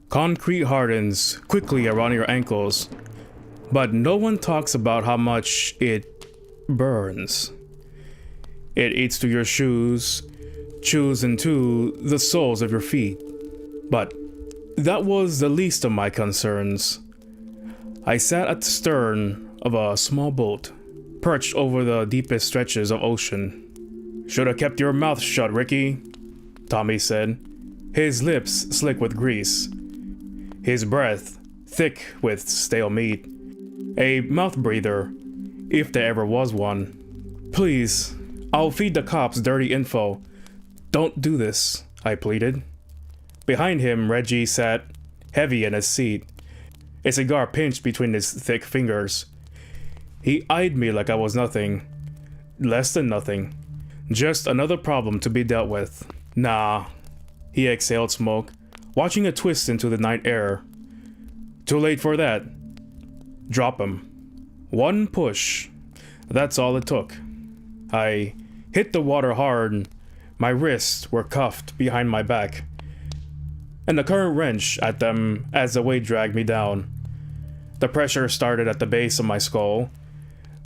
Concrete hardens quickly around your ankles, but no one talks about how much it burns. It eats through your shoes, chews into the soles of your feet. But that was the least of my concerns. I sat at the stern of a small boat, perched over the deepest stretches of ocean. "Should have kept your mouth shut, Ricky," Tommy said, his lips slick with grease, his breath thick with stale meat. A mouth breather, if there ever was one. "Please, I'll feed the cops dirty info. Don't do this," I pleaded. Behind him, Reggie sat, heavy in his seat, a cigar pinched between his thick fingers. He eyed me like I was nothing. Less than nothing. Just another problem to be dealt with. "Nah." He exhaled smoke, watching it twist into the night air. "Too late for that. Drop him." One push. That's all it took. I hit the water hard. My wrists were cuffed behind my back, and the current wrenched at them as the weight dragged me down. The pressure started at the base of my skull.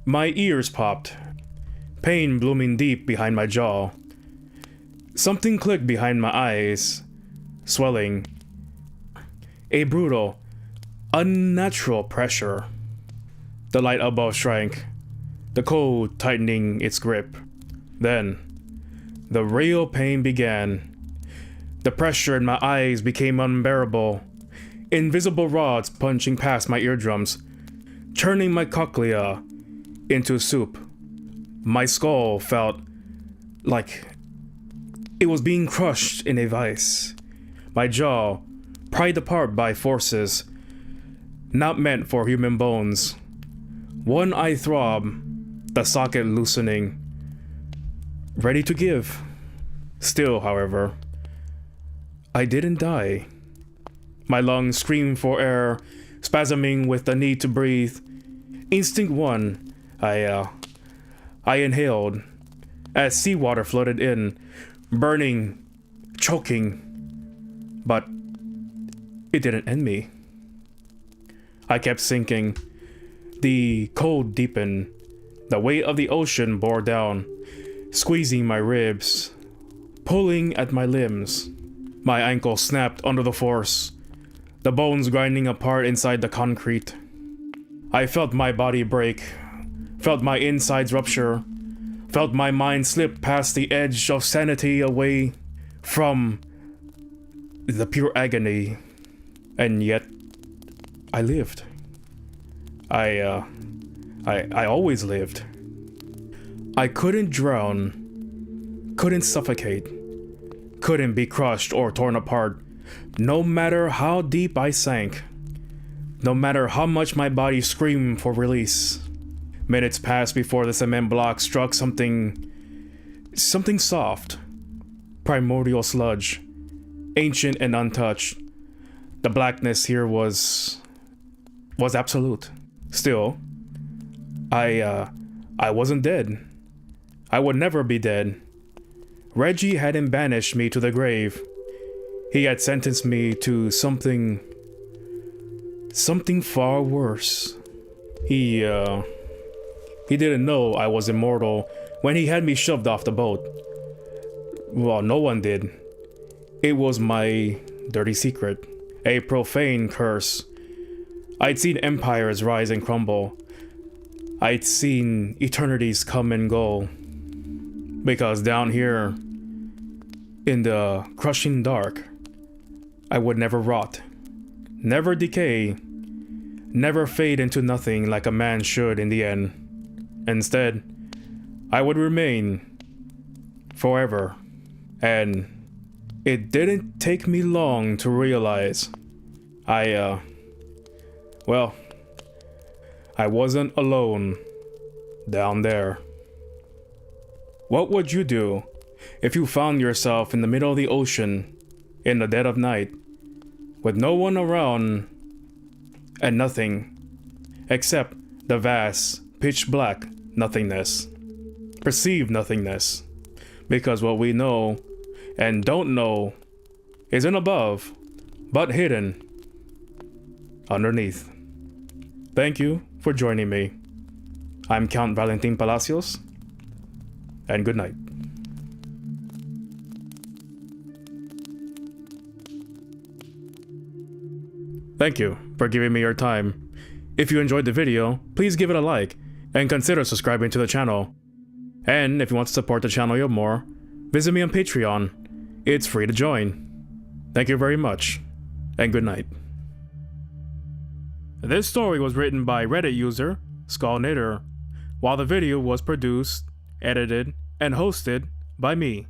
My ears popped, pain blooming deep behind my jaw. Something clicked behind my eyes, swelling. A brutal, unnatural pressure. The light above shrank, the cold tightening its grip. Then, the real pain began. The pressure in my eyes became unbearable. Invisible rods punching past my eardrums, turning my cochlea into soup. My skull felt like it was being crushed in a vice. My jaw pried apart by forces not meant for human bones. One eye throbbed, the socket loosening, ready to give. Still, however, I didn't die. My lungs screamed for air, spasming with the need to breathe. Instinct one, I inhaled as seawater flooded in, burning, choking. But it didn't end me. I kept sinking. The cold deepened. The weight of the ocean bore down, squeezing my ribs, pulling at my limbs. My ankle snapped under the force, the bones grinding apart inside the concrete. I felt my body break, felt my insides rupture, felt my mind slip past the edge of sanity away from the pure agony. And yet, I lived. I always lived. I couldn't drown, couldn't suffocate, couldn't be crushed or torn apart, no matter how deep I sank, no matter how much my body screamed for release. Minutes passed before the cement block struck something soft, primordial sludge, ancient and untouched. The blackness here was absolute. Still, I wasn't dead. I would never be dead. Reggie hadn't banished me to the grave. He had sentenced me to something far worse. He didn't know I was immortal when he had me shoved off the boat. Well, no one did. It was my dirty secret, a profane curse. I'd seen empires rise and crumble. I'd seen eternities come and go. Because down here, in the crushing dark, I would never rot, never decay, never fade into nothing like a man should in the end. Instead, I would remain forever. And it didn't take me long to realize I wasn't alone down there. What would you do if you found yourself in the middle of the ocean in the dead of night, with no one around and nothing except the vast, pitch black nothingness? Perceived nothingness. Because what we know and don't know isn't above, but hidden underneath. Thank you for joining me. I'm Count Valentin Palacios, and good night. Thank you for giving me your time. If you enjoyed the video, please give it a like and consider subscribing to the channel. And if you want to support the channel even more, visit me on Patreon. It's free to join. Thank you very much, and good night. This story was written by Reddit user Skull Knitter, while the video was produced, edited, and hosted by me.